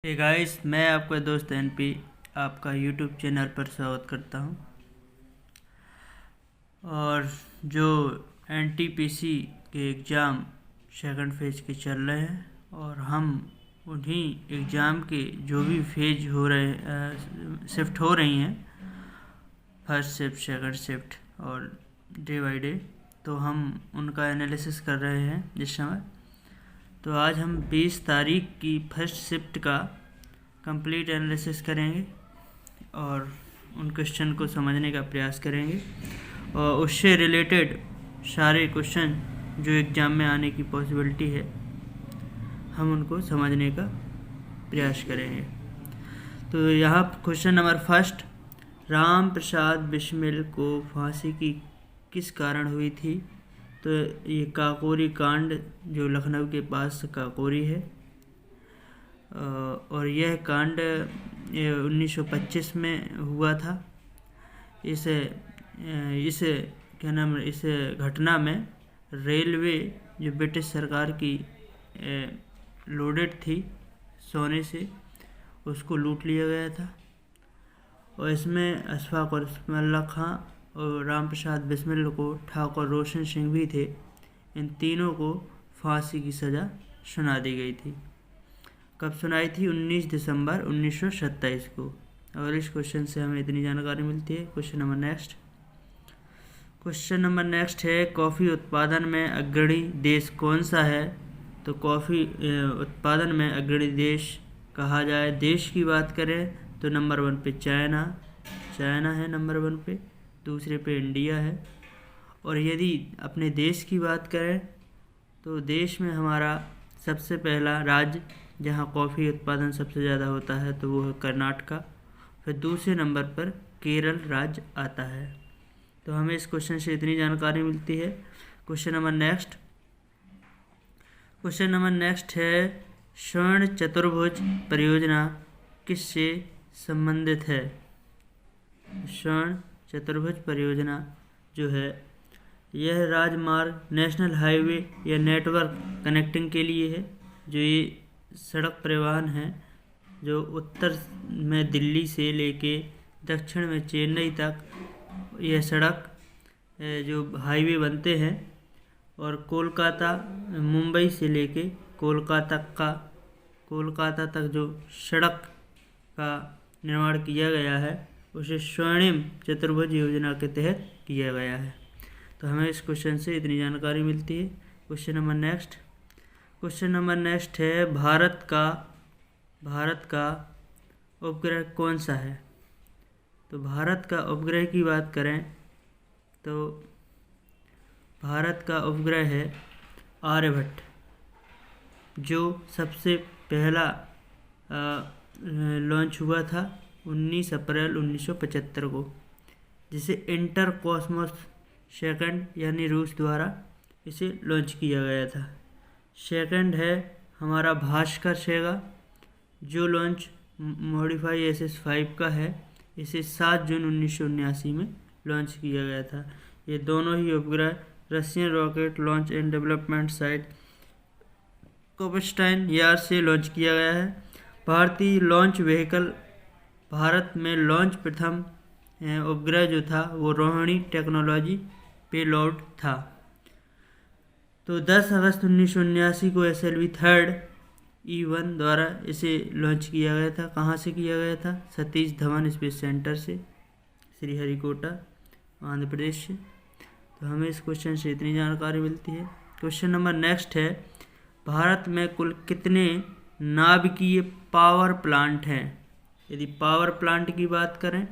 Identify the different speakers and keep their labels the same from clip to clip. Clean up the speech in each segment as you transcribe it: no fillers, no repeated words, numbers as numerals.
Speaker 1: Hey guys, मैं आपका दोस्त एनपी आपका यूट्यूब चैनल पर स्वागत करता हूं। और जो एनटीपीसी के एग्ज़ाम सेकंड फेज के चल रहे हैं और हम उन्हीं एग्ज़ाम के जो भी फेज हो रहे शिफ्ट हो रही हैं, फर्स्ट शिफ्ट, सेकंड शिफ्ट और डे बाय डे, तो हम उनका एनालिसिस कर रहे हैं इस समय। तो आज हम 20 तारीख की फर्स्ट शिफ्ट का कंप्लीट एनालिसिस करेंगे और उन क्वेश्चन को समझने का प्रयास करेंगे और उससे रिलेटेड सारे क्वेश्चन जो एग्ज़ाम में आने की पॉसिबिलिटी है, हम उनको समझने का प्रयास करेंगे। तो यहाँ question number first, Ram Prasad Bismil को फांसी की किस कारण हुई थी? तो ये काकोरी कांड जो लखनऊ के पास काकोरी है, और यह कांड 1925 में हुआ था। इस घटना में रेलवे जो ब्रिटिश सरकार की लोडेड थी सोने से, उसको लूट लिया गया था। और इसमें अशफाक और इस्माइल खां और राम प्रसाद बिस्मिल को ठाकुर रोशन सिंह भी थे। इन तीनों को फांसी की सज़ा सुना दी गई थी। कब सुनाई थी? 19 दिसंबर 1927 को। और इस क्वेश्चन से हमें इतनी जानकारी मिलती है। क्वेश्चन नंबर नेक्स्ट है, कॉफ़ी उत्पादन में अग्रणी देश कौन सा है? तो कॉफ़ी उत्पादन में अग्रणी देश कहा जाए, देश की बात करें तो नंबर 1 पे चाइना है, नंबर 1 पे, दूसरे पे इंडिया है। और यदि अपने देश की बात करें तो देश में हमारा सबसे पहला राज्य जहाँ कॉफ़ी उत्पादन सबसे ज़्यादा होता है तो वो है कर्नाटका। फिर दूसरे नंबर पर केरल राज्य आता है। तो हमें इस क्वेश्चन से इतनी जानकारी मिलती है। क्वेश्चन नंबर नेक्स्ट है, स्वर्ण चतुर्भुज परियोजना किससे संबंधित है? स्वर्ण चतुर्भुज परियोजना जो है, यह राजमार्ग, नेशनल हाईवे या नेटवर्क कनेक्टिंग के लिए है। जो ये सड़क परिवहन है जो उत्तर में दिल्ली से लेके दक्षिण में चेन्नई तक यह सड़क जो हाईवे बनते हैं, और कोलकाता, मुंबई से लेके कोलकाता तक जो सड़क का निर्माण किया गया है उसे स्वर्णिम चतुर्भुज योजना के तहत किया गया है। तो हमें इस क्वेश्चन से इतनी जानकारी मिलती है। क्वेश्चन नंबर नेक्स्ट है, भारत का उपग्रह कौन सा है? तो भारत का उपग्रह की बात करें तो भारत का उपग्रह है आर्यभट्ट, जो सबसे पहला लॉन्च हुआ था 19 अप्रैल 1975 को, जिसे इंटर कॉस्मोस सेकंड यानी रूस द्वारा इसे लॉन्च किया गया था। सेकंड है हमारा भास्कर सेगा, जो लॉन्च मॉडिफाई SS5 का है। इसे 7 जून 1979 में लॉन्च किया गया था। ये दोनों ही उपग्रह Russian rocket launch and development site Kapustin Yar से लॉन्च किया गया है। भारतीय लॉन्च व्हीकल, भारत में लॉन्च प्रथम उपग्रह जो था वो रोहिणी टेक्नोलॉजी पेलोड था। तो 10 अगस्त 1979 को SLV 3rd E1 द्वारा इसे लॉन्च किया गया था। कहाँ से किया गया था? सतीश धवन स्पेस सेंटर से, श्रीहरिकोटा, आंध्र प्रदेश से। तो हमें इस क्वेश्चन से इतनी जानकारी मिलती है। क्वेश्चन नंबर नेक्स्ट है, भारत में कुल कितने नाभिकीय पावर प्लांट हैं? यदि पावर प्लांट की बात करें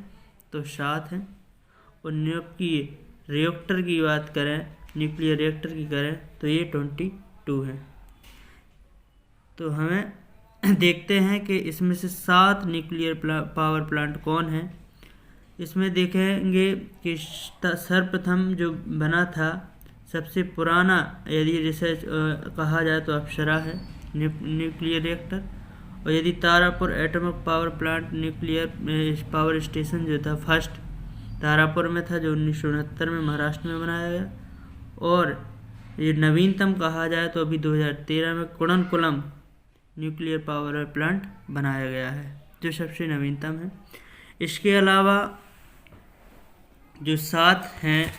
Speaker 1: तो 7 हैं, और न्यूक्लियर रिएक्टर की बात करें, न्यूक्लियर रिएक्टर की करें तो ये 22 हैं। तो हमें देखते हैं कि इसमें से 7 न्यूक्लियर पावर प्लांट कौन हैं। इसमें देखेंगे कि सर्वप्रथम जो बना था, सबसे पुराना यदि रिसर्च कहा जाए तो अप्सरा है, न्यूक्लियर रिएक्टर। और यदि Tarapur atomic power plant nuclear power station जो था, फर्स्ट तारापुर में था, जो 1969 में महाराष्ट्र में बनाया गया। और ये नवीनतम कहा जाए तो अभी 2013 में कुडनकुलम न्यूक्लियर पावर प्लांट बनाया गया है, जो सबसे नवीनतम है। इसके अलावा जो 7 हैं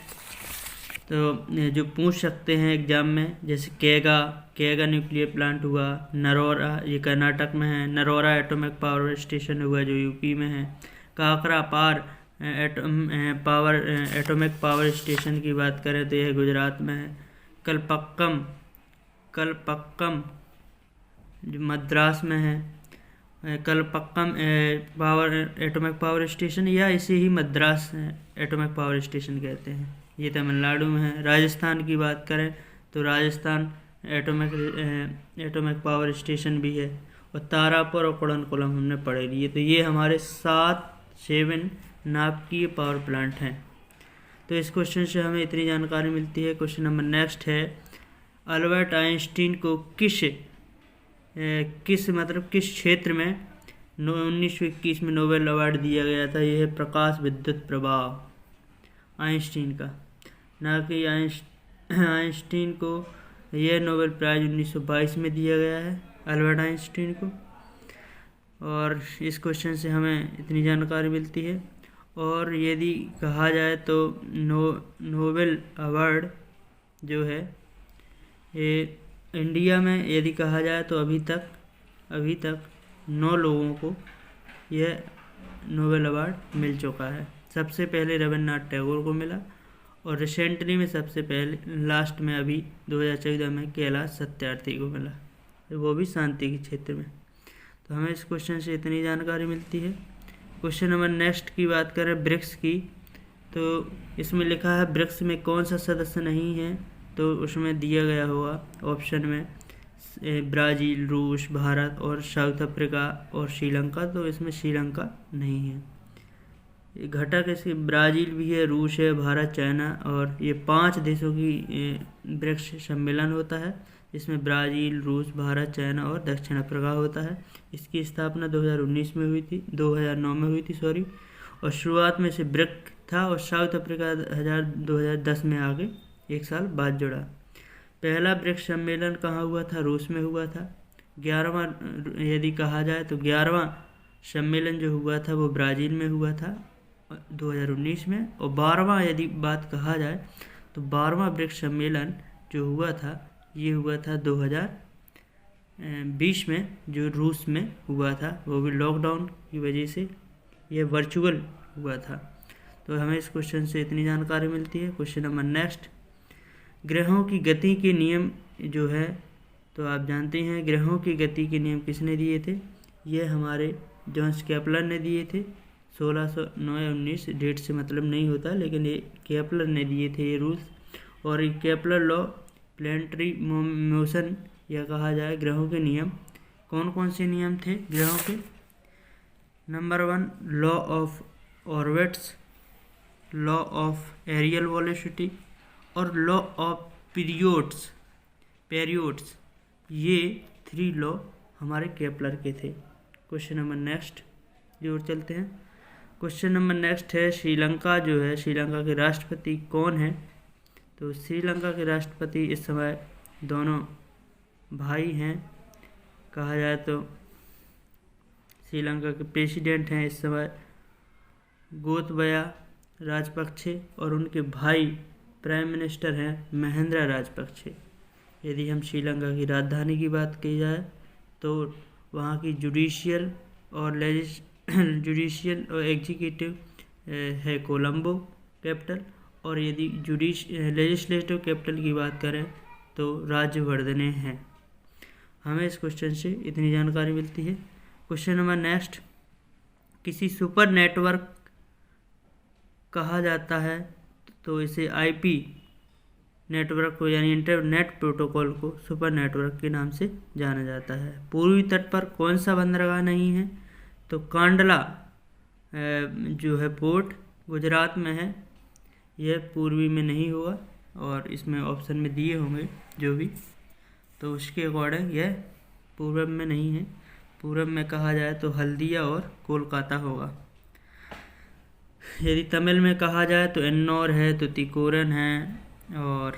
Speaker 1: तो जो पूछ सकते हैं एग्जाम में, जैसे केगा न्यूक्लियर प्लांट हुआ, नरोरा ये कर्नाटक में है, नरोरा एटॉमिक पावर स्टेशन हुआ जो यूपी में है, काकरा पार एटॉमिक पावर स्टेशन की बात करें तो यह गुजरात में है, कलपक्कम जो मद्रास में है, कलपक्कम एटॉमिक पावर स्टेशन या इसे ही मद्रास एटॉमिक पावर स्टेशन कहते हैं, ये तमिलनाडु में है। राजस्थान की बात करें तो राजस्थान एटॉमिक पावर स्टेशन भी है, और तारापुर और कुड़नकुलम हमने पढ़े लिए। तो ये हमारे 7 नाभिकीय पावर प्लांट हैं। तो इस क्वेश्चन से हमें इतनी जानकारी मिलती है। क्वेश्चन नंबर नेक्स्ट है, अल्बर्ट आइंस्टीन को किस क्षेत्र में 1921 में नोबेल अवार्ड दिया गया था? यह है प्रकाश विद्युत प्रभाव आइंस्टीन का, ना कि आइंस्टीन को यह नोबेल प्राइज़ 1922 में दिया गया है अल्बर्ट आइंस्टीन को। और इस क्वेश्चन से हमें इतनी जानकारी मिलती है। और यदि कहा जाए तो नोबेल अवार्ड जो है ये इंडिया में यदि कहा जाए तो अभी तक 9 लोगों को यह नोबेल अवार्ड मिल चुका है। सबसे पहले रविन्द्रनाथ टैगोर को मिला, और रिसेंटली में सबसे पहले लास्ट में अभी 2014 में कैलाश सत्यार्थी को मिला, वो भी शांति के क्षेत्र में। तो हमें इस क्वेश्चन से इतनी जानकारी मिलती है। क्वेश्चन नंबर नेक्स्ट की बात करें ब्रिक्स की, तो इसमें लिखा है ब्रिक्स में कौन सा सदस्य नहीं है? तो उसमें दिया गया होगा ऑप्शन में ब्राज़ील, रूस, भारत और साउथ अफ्रीका और श्रीलंका। तो इसमें श्रीलंका नहीं है। ये घटक इसके ब्राज़ील भी है, रूस है, भारत, चाइना, और ये 5 देशों की ब्रिक्स सम्मेलन होता है। इसमें ब्राज़ील, रूस, भारत, चाइना और दक्षिण अफ्रीका होता है। इसकी स्थापना 2009 में हुई थी और शुरुआत में से ब्रिक था, और साउथ अफ्रीका 2010 में आगे 1 साल बाद जुड़ा। पहला ब्रिक्स सम्मेलन कहाँ हुआ था? रूस में हुआ था। 11वां यदि कहा जाए तो 11वां सम्मेलन जो हुआ था वो ब्राज़ील में हुआ था 2019 में। और 12वां यदि बात कहा जाए तो 12वां ब्रिक्स सम्मेलन जो हुआ था ये हुआ था 2020 में, जो रूस में हुआ था, वो भी लॉकडाउन की वजह से ये वर्चुअल हुआ था। तो हमें इस क्वेश्चन से इतनी जानकारी मिलती है। क्वेश्चन नंबर नेक्स्ट, ग्रहों की गति के नियम जो है, तो आप जानते हैं ग्रहों की गति के नियम किसने दिए थे? ये हमारे जोन्स केपलर ने दिए थे। 1609 या 19 डेट से मतलब नहीं होता, लेकिन ये केपलर ने दिए थे ये रूल्स। और ये केपलर लॉ प्लैनेटरी मोशन या कहा जाए ग्रहों के नियम, कौन कौन से नियम थे ग्रहों के? Number 1 law of orbits, law of areal velocity और लॉ ऑफ पीरियड्स। ये 3 लॉ हमारे केपलर के थे। क्वेश्चन नंबर नेक्स्ट की ओर चलते हैं। क्वेश्चन नंबर नेक्स्ट है, श्रीलंका जो है, श्रीलंका के राष्ट्रपति कौन है? तो श्रीलंका के राष्ट्रपति इस समय दोनों भाई हैं। कहा जाए तो श्रीलंका के प्रेसिडेंट हैं इस समय गोतबाया राजपक्षे, और उनके भाई प्राइम मिनिस्टर हैं महिंद्रा राजपक्षे। यदि हम श्रीलंका की राजधानी की बात की जाए तो वहाँ की जुडिशियल और एग्जीक्यूटिव है कोलंबो कैपिटल, और यदि लेजिस्लेटिव कैपिटल की बात करें तो राज्यवर्धने हैं। हमें इस क्वेश्चन से इतनी जानकारी मिलती है। क्वेश्चन नंबर नेक्स्ट, किसी सुपर नेटवर्क कहा जाता है तो इसे आईपी नेटवर्क को यानी इंटरनेट प्रोटोकॉल को सुपर नेटवर्क के नाम से जाना जाता है। पूर्वी तट पर कौन सा बंदरगाह नहीं है? तो कांडला जो है पोर्ट गुजरात में है, यह पूर्वी में नहीं होगा, और इसमें ऑप्शन में दिए होंगे जो भी, तो उसके अकॉर्डिंग यह पूर्व में नहीं है। पूर्व में कहा जाए तो हल्दिया और कोलकाता होगा। यदि तमिल में कहा जाए तो एन्नौर है, तुतीकोरन है, और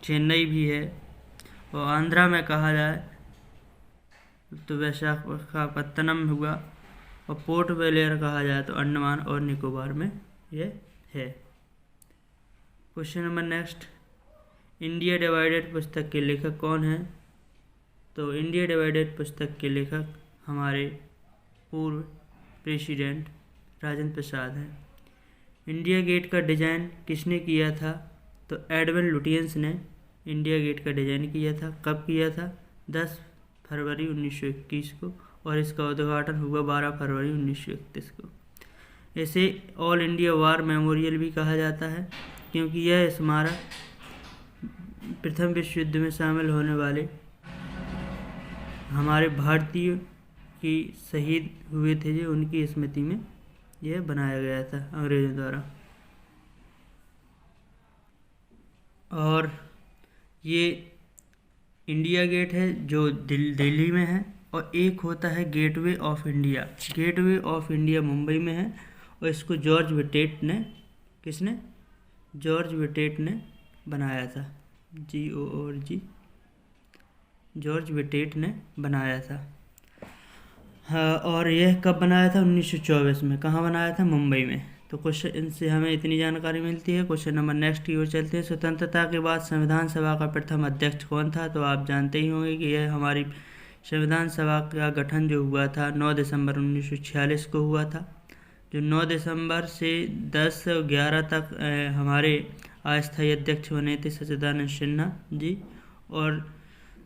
Speaker 1: चेन्नई भी है। और आंध्रा में कहा जाए तो विशाखापत्तनम हुआ। और पोर्ट ब्लेयर कहा जाए तो अंडमान और निकोबार में ये है। Question number next, India divided पुस्तक के लेखक कौन हैं? तो इंडिया डिवाइडेड पुस्तक के लेखक हमारे पूर्व प्रेसिडेंट राजेंद्र प्रसाद हैं। इंडिया गेट का डिज़ाइन किसने किया था? तो एडविन लुटियंस ने इंडिया गेट का डिज़ाइन किया था। कब किया था? 10 फरवरी 1921 को, और इसका उद्घाटन हुआ 12 फरवरी 1931 को। इसे ऑल इंडिया वार मेमोरियल भी कहा जाता है, क्योंकि यह स्मारक प्रथम विश्व युद्ध में शामिल होने वाले हमारे भारतीय की शहीद हुए थे जो उनकी स्मृति में यह बनाया गया था अंग्रेजों द्वारा। और ये इंडिया गेट है जो दिल्ली में है, और एक होता है gateway of India. Gateway of India Mumbai में है, और इसको जॉर्ज विटेट ने, किसने? जॉर्ज विटेट ने बनाया था। जॉर्ज विटेट ने बनाया था। हाँ, और यह कब बनाया था? 1924 में। कहाँ बनाया था? मुंबई में। तो क्वेश्चन इनसे हमें इतनी जानकारी मिलती है। क्वेश्चन नंबर नेक्स्ट की ओर चलते हैं। स्वतंत्रता के बाद संविधान सभा का प्रथम अध्यक्ष कौन था? तो आप जानते ही होंगे कि यह हमारी संविधान सभा का गठन जो हुआ था 9 दिसंबर 1946 को हुआ था। जो 9 दिसंबर से 10/11 तक हमारे अस्थायी अध्यक्ष बने थे सच्चिदानंद सिन्हा जी, और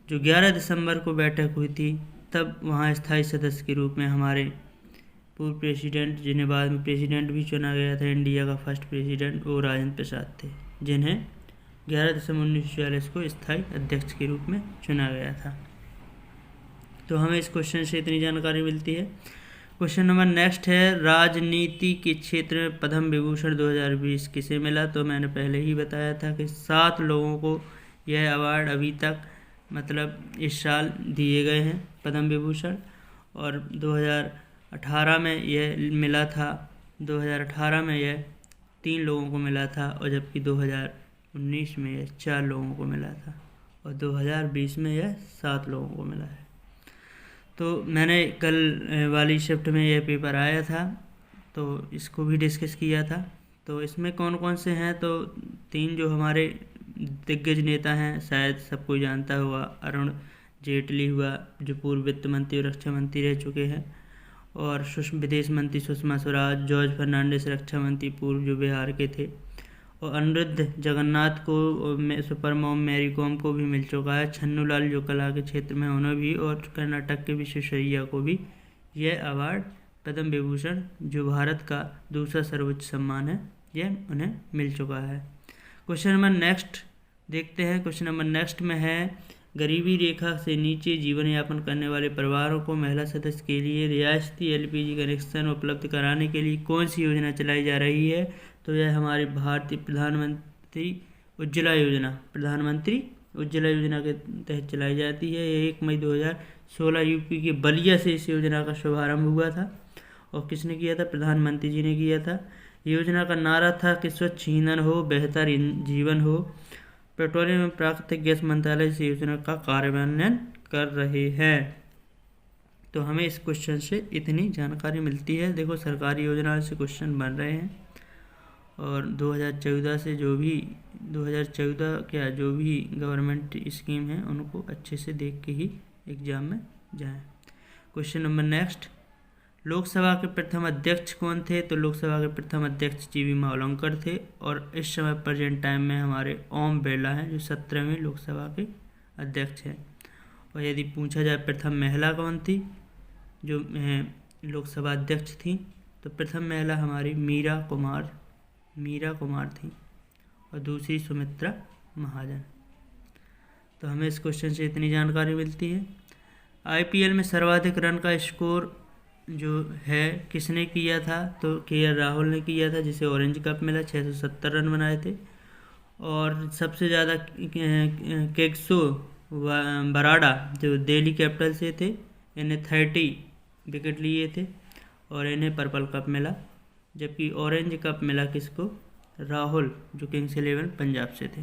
Speaker 1: जो 11 दिसंबर को बैठक हुई थी तब वहाँ स्थायी सदस्य के रूप में हमारे पूर्व प्रेसिडेंट, जिन्हें बाद में प्रेसिडेंट भी चुना गया था, इंडिया का फर्स्ट प्रेसिडेंट, वो राजेंद्र प्रसाद थे, जिन्हें 11 दिसंबर 1946 को स्थायी अध्यक्ष के रूप में चुना गया था। तो हमें इस क्वेश्चन से इतनी जानकारी मिलती है। क्वेश्चन नंबर नेक्स्ट है, राजनीति के क्षेत्र में पद्म विभूषण 2020 किसे मिला? तो मैंने पहले ही बताया था कि 7 लोगों को यह अवार्ड अभी तक मतलब इस साल दिए गए हैं पद्म विभूषण, और 2018 में यह मिला था। 2018 में यह 3 लोगों को मिला था, और जबकि 2019 में यह 4 लोगों को मिला था, और 2020 में यह 7 लोगों को मिला है। तो मैंने कल वाली शिफ्ट में यह पेपर आया था, तो इसको भी डिस्कस किया था। तो इसमें कौन कौन से हैं? तो 3 जो हमारे दिग्गज नेता हैं, शायद सब कोई जानता हुआ, अरुण जेटली हुआ जो पूर्व वित्त मंत्री और रक्षा मंत्री रह चुके हैं, और विदेश मंत्री सुषमा स्वराज, जॉर्ज फर्नांडिस रक्षा मंत्री पूर्व जो बिहार के थे, और अनिरुद्ध जगन्नाथ को, सुपर मॉम मैरी कॉम को भी मिल चुका है, छन्नू लाल जो कला के क्षेत्र में उन्हें भी, और कर्नाटक के विश्वेश्वरैया को भी यह अवार्ड पद्म विभूषण जो भारत का दूसरा सर्वोच्च सम्मान है, यह उन्हें मिल चुका है। क्वेश्चन नंबर नेक्स्ट देखते हैं। क्वेश्चन नंबर नेक्स्ट में है, गरीबी रेखा से नीचे जीवन यापन करने वाले परिवारों को महिला सदस्य के लिए रियायती LPG कनेक्शन उपलब्ध कराने के लिए कौन सी योजना चलाई जा रही है? तो यह हमारी भारतीय प्रधानमंत्री उज्ज्वला योजना के तहत चलाई जाती है। ये 1 मई 2016 यूपी के बलिया से इस योजना का शुभारंभ हुआ था, और किसने किया था? प्रधानमंत्री जी ने किया था। योजना का नारा था कि स्वच्छ ईंधन हो, बेहतर जीवन हो। पेट्रोलियम एवं प्राकृतिक गैस मंत्रालय इस योजना का कार्यान्वयन कर रहे हैं। तो हमें इस क्वेश्चन से इतनी जानकारी मिलती है। देखो, सरकारी योजना से क्वेश्चन बन रहे हैं, और 2014 से जो भी 2014 क्या जो भी गवर्नमेंट स्कीम है उनको अच्छे से देख के ही एग्जाम में जाएं। क्वेश्चन नंबर नेक्स्ट, लोकसभा के प्रथम अध्यक्ष कौन थे? तो लोकसभा के प्रथम अध्यक्ष GV मावलंकर थे, और इस समय प्रेजेंट टाइम में हमारे ओम बिरला हैं जो 17वें लोकसभा के अध्यक्ष हैं। और यदि पूछा जाए प्रथम महिला कौन थी जो लोकसभा अध्यक्ष थी, तो प्रथम महिला हमारी मीरा कुमार थी, और दूसरी सुमित्रा महाजन। तो हमें इस क्वेश्चन से इतनी जानकारी मिलती है। IPL में सर्वाधिक रन का स्कोर जो है किसने किया था? तो KL राहुल ने किया था, जिसे ऑरेंज कप मिला, 670 रन बनाए थे। और सबसे ज़्यादा केक्सो बराडा जो दिल्ली कैपिटल से थे, इन्हें 30 विकेट लिए थे, और इन्हें पर्पल कप मिला। जबकि ऑरेंज कप मिला किसको? राहुल जो किंग्स 11 पंजाब से थे,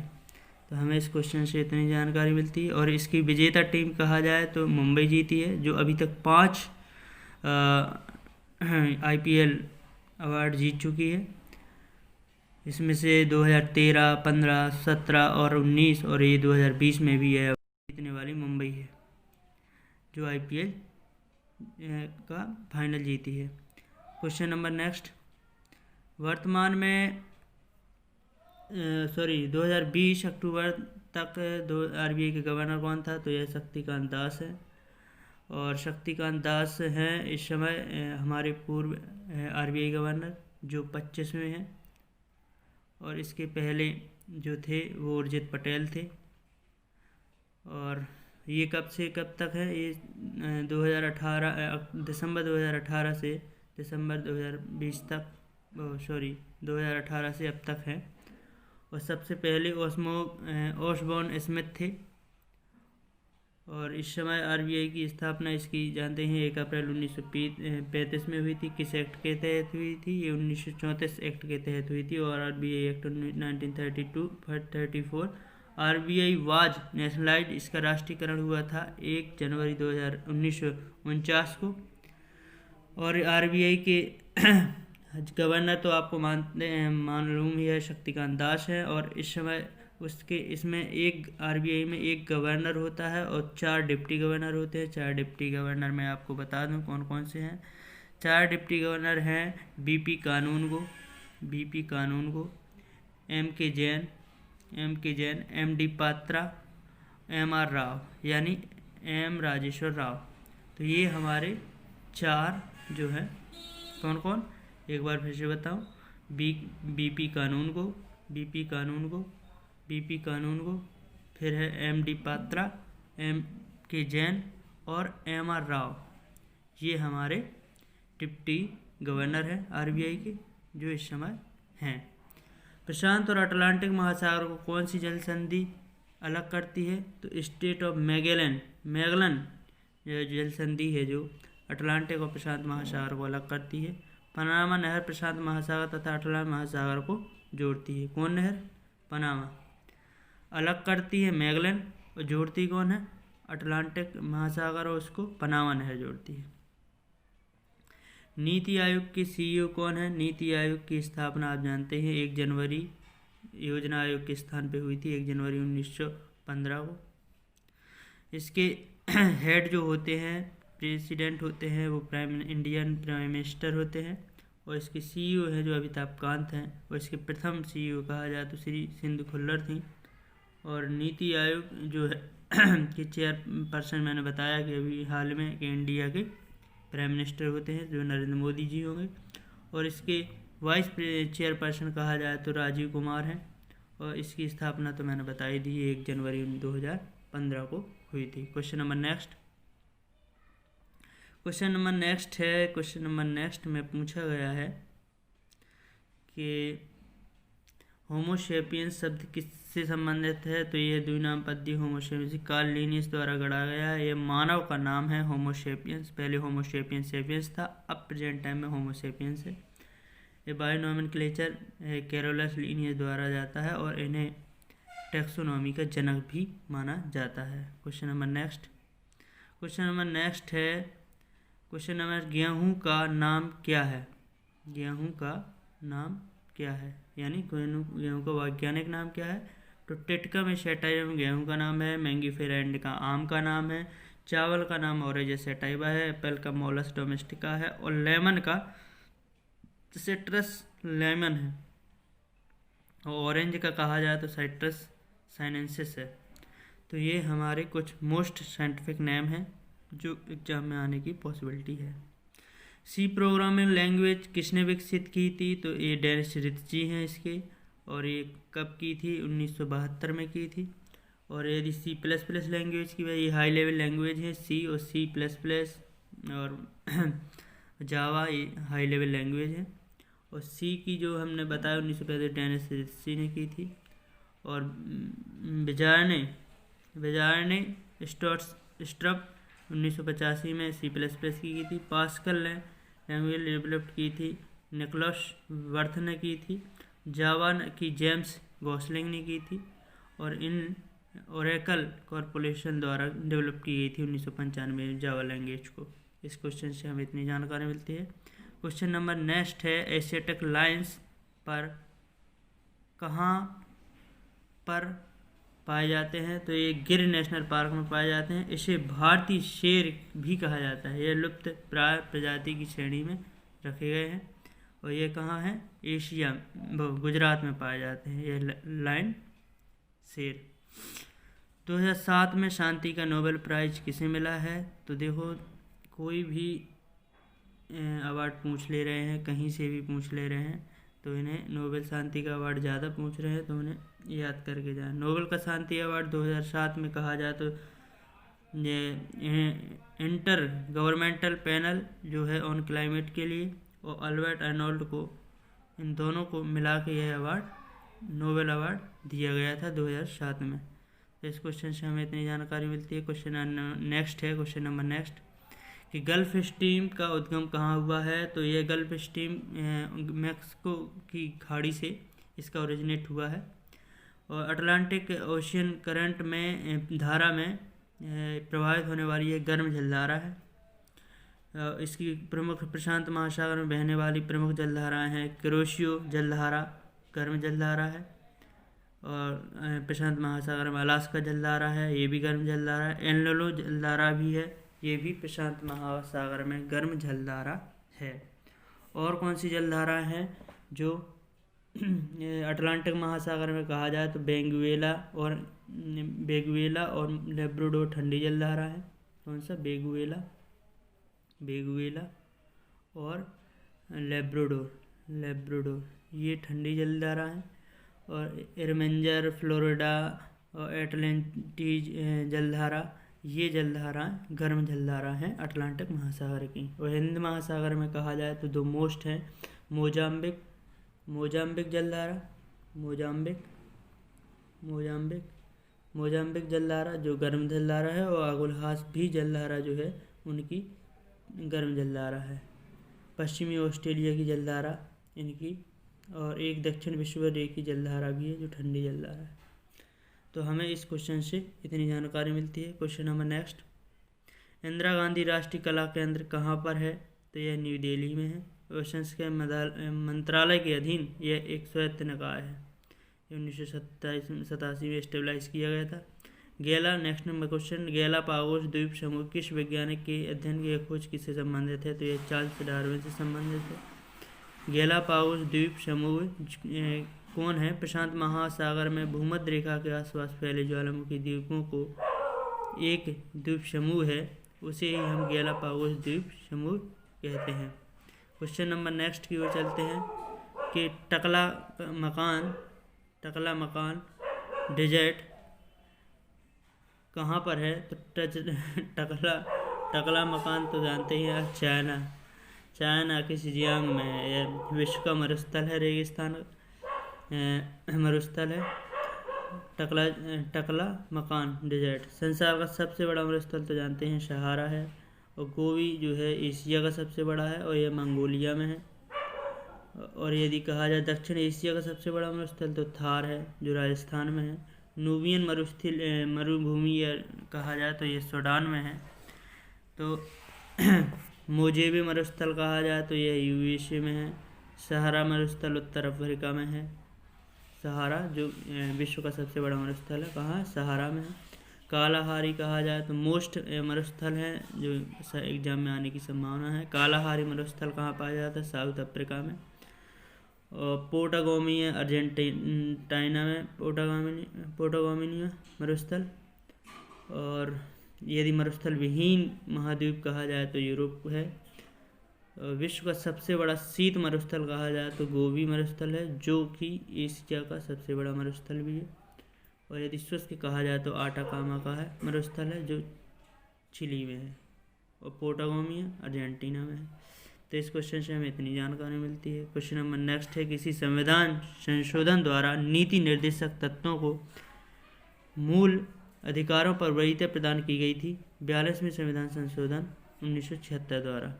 Speaker 1: तो हमें इस क्वेश्चन से इतनी जानकारी मिलती है। और इसकी विजेता टीम कहा जाए तो मुंबई जीती है, जो अभी तक 5 IPL अवार्ड जीत चुकी है। इसमें से 2013, 15, 17 और 19 और ये 2020 में भी है जीतने वाली मुंबई है, जो IPL का फाइनल जीती है। क्वेश्चन नंबर नेक्स्ट, वर्तमान में 2020 अक्टूबर तक RBI के गवर्नर कौन था? तो यह शक्तिकांत दास है। और शक्तिकांत दास हैं इस समय हमारे पूर्व RBI गवर्नर, जो 25वें हैं। और इसके पहले जो थे वो उर्जित पटेल थे। और ये कब से कब तक है? ये दिसंबर 2018 से दिसंबर 2020 तक 2018 से अब तक है। और सबसे पहले ऑसबॉर्न स्मिथ थे। और इस समय RBI की स्थापना इसकी जानते हैं 1 अप्रैल 1935 में हुई थी। किस एक्ट के तहत हुई थी? ये 1934 एक्ट के तहत हुई थी। और RBI act 1934 RBI was nationalised, इसका राष्ट्रीयकरण हुआ था 1 जनवरी 1949 को। और RBI के गवर्नर तो आपको मालूम ही है, शक्तिकांत दास है। और इस समय इसमें RBI में एक गवर्नर होता है और 4 डिप्टी गवर्नर होते हैं। 4 डिप्टी गवर्नर मैं आपको बता दूं कौन कौन से हैं। 4 डिप्टी गवर्नर हैं BP कानूनगो, MK Jain, MD Patra, MR Rao यानी M राजेश्वर राव। तो ये हमारे 4 जो है कौन कौन, एक बार फिर से बताऊं। BP कानूनगो, फिर है MD पात्रा, MK जैन और MR राव। ये हमारे डिप्टी गवर्नर हैं RBI के, जो इस समय हैं। प्रशांत और अटलांटिक महासागर को कौन सी जल संधि अलग करती है? तो स्टेट ऑफ मैगलन जल संधि है जो अटलांटिक और प्रशांत महासागर को अलग करती है। पनामा नहर प्रशांत महासागर तथा अटलांटिक महासागर को जोड़ती है। कौन नहर? पनामा। अलग करती है मैगलन और जोड़ती कौन है? अटलांटिक महासागर, और उसको पनामा नहर जोड़ती है। नीति आयोग के CEO कौन है? नीति आयोग की स्थापना आप जानते हैं 1 जनवरी योजना आयोग के स्थान पे हुई थी 1 जनवरी 1915 को। इसके हेड जो होते हैं, प्रेसिडेंट होते हैं, वो इंडियन प्राइम मिनिस्टर होते हैं। और इसके CEO हैं जो अमिताभ कांत हैं। और इसके प्रथम CEO कहा जाए तो श्री सिंधु खुल्लर थी। और नीति आयोग जो है कि चेयरपर्सन मैंने बताया कि अभी हाल में कि इंडिया के प्राइम मिनिस्टर होते हैं, जो नरेंद्र मोदी जी होंगे। और इसके वाइस चेयरपर्सन कहा जाए तो राजीव कुमार हैं। और इसकी स्थापना तो मैंने बताई दी 1 जनवरी 2015 को हुई थी। क्वेश्चन नंबर नेक्स्ट में पूछा गया है कि होमोसेपियंस शब्द किससे संबंधित है? तो ये द्विनामपदी होमोसेपियंस कार्ल लिनियस द्वारा गढ़ा गया है। ये मानव का नाम है होमोसेपियंस। पहले होमोसेपियंस सेपियंस था, अब प्रेजेंट टाइम में होमोसेपियंस है। ये बायोनोमेनक्लेचर कैरोलस लिनियस द्वारा जाता है और इन्हें टैक्सोनॉमी का जनक भी माना जाता है। क्वेश्चन नंबर नेक्स्ट, गेहूं का नाम क्या है? यानी गेहूं का वैज्ञानिक नाम क्या है? तो टिटकम सैटाइवम गेहूं का नाम है। मैंगीफेरा इंडिका आम का नाम है। चावल का नाम ओरेजा सैटाइवा है। एप्पल का मोलस डोमेस्टिका है। और लेमन का सिट्रस लेमन है। और ऑरेंज का कहा जाए तो साइट्रस साइनेंसिस है। तो ये हमारे कुछ मोस्ट साइंटिफिक नेम हैं जो एग्जाम में आने की पॉसिबिलिटी है। C प्रोग्रामिंग लैंग्वेज किसने विकसित की थी? तो ये डेनिस रित्जी हैं इसके। और ये कब की थी? 1972 में की थी। और यदि C++ लैंग्वेज की ये हाई लेवल लैंग्वेज है। C और C++ और जावा ये हाई लेवल लैंग्वेज है। और C की जो हमने बताया 1965 डेनिस रित्जी ने की थी। और बेजारने स्ट्रप 1985 में C++ की थी। पास्कल ने लैंग्वेज डेवलप की थी, निकोलस वर्थ ने की थी। जावा की जेम्स गॉसलिंग ने की थी। और इन ओरेकल कॉरपोरेशन द्वारा डेवलप की गई थी 1995 में जावा लैंग्वेज को। इस क्वेश्चन से हमें इतनी जानकारी मिलती है। क्वेश्चन नंबर नेक्स्ट है, एशियाटिक लायंस पर कहाँ पर पाए जाते हैं? तो ये गिर नेशनल पार्क में पाए जाते हैं। इसे भारतीय शेर भी कहा जाता है। यह लुप्त प्राय प्रजाति की श्रेणी में रखे गए हैं और ये कहाँ है? एशिया, गुजरात में पाए जाते हैं ये लायन शेर। 2007 में शांति का नोबेल प्राइज किसे मिला है? तो देखो, कोई भी अवार्ड पूछ ले रहे हैं, कहीं से भी पूछ ले रहे हैं, तो इन्हें नोबेल शांति का अवार्ड ज़्यादा पूछ रहे हैं तो उन्हें याद करके जाए। नोबेल का शांति अवार्ड 2007 में कहा जाए तो ये इंटर गवर्नमेंटल पैनल जो है ऑन क्लाइमेट के लिए और अल्बर्ट अर्नोल्ड को, इन दोनों को मिला के यह अवार्ड नोबेल अवार्ड दिया गया था 2007 में। तो इस क्वेश्चन से हमें इतनी जानकारी मिलती है। क्वेश्चन नेक्स्ट है, क्वेश्चन नंबर नेक्स्ट कि गल्फ स्ट्रीम का उद्गम कहाँ हुआ है? तो यह गल्फ स्ट्रीम मैक्सिको की खाड़ी से इसका ओरिजिनेट हुआ है और अटलांटिक ओशियन करंट में धारा में प्रभावित होने वाली यह गर्म जलधारा है। इसकी प्रमुख प्रशांत महासागर में बहने वाली प्रमुख जलधाराएं हैं कुरोशियो जलधारा, गर्म जलधारा है, और प्रशांत महासागर में अलास्का जलधारा है, ये भी गर्म जलधारा है। एनलोलो जलधारा भी है, ये भी प्रशांत महासागर में गर्म जलधारा है। और कौन सी जलधारा है जो अटलांटिक महासागर में कहा जाए तो बेगुएला और लेब्राडोर ठंडी जलधारा है। कौन सा? बेगुएला और लेब्राडोर ये ठंडी जलधारा है। और एरमेंजर, फ्लोरिडा और एटलांटिज जलधारा, ये जलधारा गर्म जलधारा हैं अटलांटिक महासागर की। और हिंद महासागर में कहा जाए तो दो मोस्ट हैं, मोजाम्बिक जलधारा, मोजाम्बिक जलधारा जो गर्म जलधारा है, और आगुलहास भी जलधारा जो है उनकी गर्म जलधारा है। पश्चिमी ऑस्ट्रेलिया की जलधारा इनकी, और एक दक्षिण विश्वविद्यालय की जलधारा भी है जो ठंडी जलधारा है। तो हमें इस क्वेश्चन से इतनी जानकारी मिलती है। Question number next, Indira Gandhi राष्ट्रीय कला केंद्र कहाँ पर है? तो यह न्यू दिल्ली में है और संस्कृति मंत्रालय के अधीन यह एक स्वायत्त निकाय है। 1987 में स्टेबलाइज किया गया था। नेक्स्ट नंबर क्वेश्चन, गैलापागोस द्वीप समूह किस वैज्ञानिक के अध्ययन की खोज किससे संबंधित है? तो यह चार्ल्स डार्विन से संबंधित है। गैलापागोस द्वीप समूह कौन है? प्रशांत महासागर में भूमध्य रेखा के आसपास फैले ज्वालामुखी द्वीपों को एक द्वीप समूह है, उसे ही हम गैलापागोस द्वीप समूह कहते हैं। क्वेश्चन नंबर नेक्स्ट की ओर चलते हैं कि टकला मकान डेजर्ट कहाँ पर है? तो टकला मकान तो जानते ही हैं, चाइना के शिजियांग में है। यह विश्व का मरुस्थल है, रेगिस्तान मरुस्थल है टकला मकान डेजर्ट। संसार का सबसे बड़ा मरुस्थल तो जानते हैं सहारा है, और गोबी जो है एशिया का सबसे बड़ा है और यह मंगोलिया में है। और यदि कहा जाए दक्षिण एशिया का सबसे बड़ा मरुस्थल तो थार है जो राजस्थान में है। नूबियन मरुभूमि कहा जाए तो ये सूडान में है। तो मोजेबे मरुस्थल कहा जाए तो यह यूएसए में है। सहारा मरुस्थल उत्तर अफ्रीका में है। सहारा जो विश्व का सबसे बड़ा मरुस्थल है, कहाँ? सहारा में है। कालाहारी कहा जाए तो मोस्ट मरुस्थल है जो एग्जाम में आने की संभावना है। कालाहारी मरुस्थल कहाँ पाया जाता है? साउथ अफ्रीका में। और पोटागोमिया अर्जेंटीना में पोटागोमिया मरुस्थल। और यदि मरुस्थल विहीन महाद्वीप कहा जाए तो यूरोप है। विश्व का सबसे बड़ा शीत मरुस्थल कहा जाए तो गोबी मरुस्थल है जो कि एशिया का सबसे बड़ा मरुस्थल भी है। और यदि शुष्क कहा जाए तो आटाकामा का है मरुस्थल है जो चिली में है। और पोटागोमिया अर्जेंटीना में है। तो इस क्वेश्चन से हमें इतनी जानकारी मिलती है। क्वेश्चन नंबर नेक्स्ट है, किसी संविधान संशोधन द्वारा नीति निर्देशक तत्वों को मूल अधिकारों पर वरीयता प्रदान की गई थी? 42वें संविधान संशोधन 1976 द्वारा।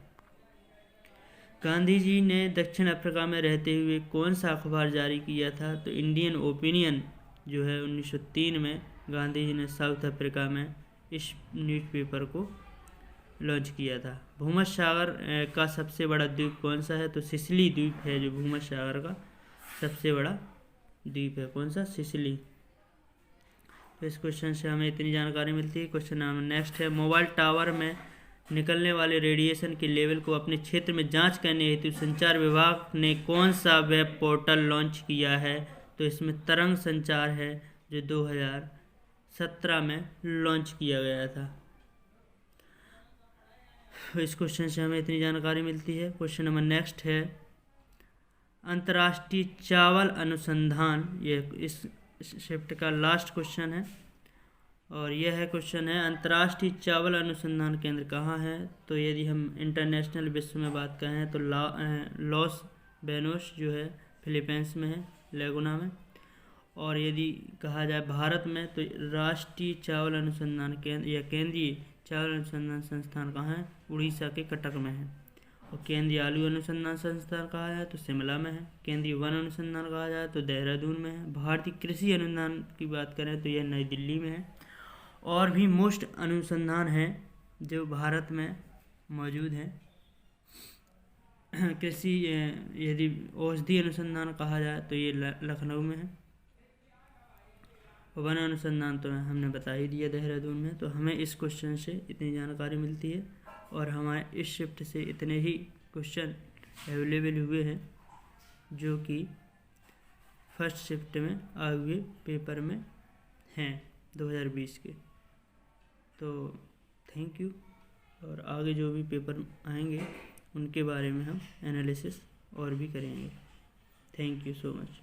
Speaker 1: गांधी जी ने दक्षिण अफ्रीका में रहते हुए कौन सा अखबार जारी किया था? तो इंडियन ओपिनियन जो है 1903 में गांधी जी ने साउथ अफ्रीका में इस न्यूज़पेपर को लॉन्च किया था। भूमध्य सागर का सबसे बड़ा द्वीप कौन सा है? तो सिसिली द्वीप है जो भूमध्य सागर का सबसे बड़ा द्वीप है। कौन सा? सिसिली। तो इस क्वेश्चन से हमें इतनी जानकारी मिलती है। क्वेश्चन नंबर नेक्स्ट है, मोबाइल टावर में निकलने वाले रेडिएशन के लेवल को अपने क्षेत्र में जांच करने हेतु संचार विभाग ने कौन सा वेब पोर्टल लॉन्च किया है? तो इसमें तरंग संचार है जो 2017 में लॉन्च किया गया था। इस क्वेश्चन से हमें इतनी जानकारी मिलती है। क्वेश्चन नंबर नेक्स्ट है, अंतर्राष्ट्रीय चावल अनुसंधान, ये इस शिफ्ट का लास्ट क्वेश्चन है और यह है क्वेश्चन है, अंतर्राष्ट्रीय चावल अनुसंधान केंद्र कहाँ है? तो यदि हम इंटरनेशनल विश्व में बात करें तो लॉस बेनोस जो है फिलीपींस में है, लेगुना में। और यदि कहा जाए भारत में तो राष्ट्रीय चावल अनुसंधान केंद्र या केंद्रीय चावल अनुसंधान संस्थान कहाँ है? उड़ीसा के कटक में है। और केंद्रीय आलू अनुसंधान संस्थान कहा जाए तो शिमला में है। केंद्रीय वन अनुसंधान कहा जाए तो देहरादून में है। भारतीय कृषि अनुसंधान की बात करें तो यह नई दिल्ली में है। और भी मोस्ट अनुसंधान हैं जो भारत में मौजूद हैं। कृषि यदि औषधि अनुसंधान कहा जाए तो ये लखनऊ में है। वन अनुसंधान तो हमने बता ही दिया देहरादून में। तो हमें इस क्वेश्चन से इतनी जानकारी मिलती है और हमारे इस शिफ्ट से इतने ही क्वेश्चन अवेलेबल हुए हैं जो कि फर्स्ट शिफ्ट में आए हुए पेपर में हैं 2020 के। तो थैंक यू। और आगे जो भी पेपर आएंगे उनके बारे में हम एनालिसिस और भी करेंगे। Thank you so much.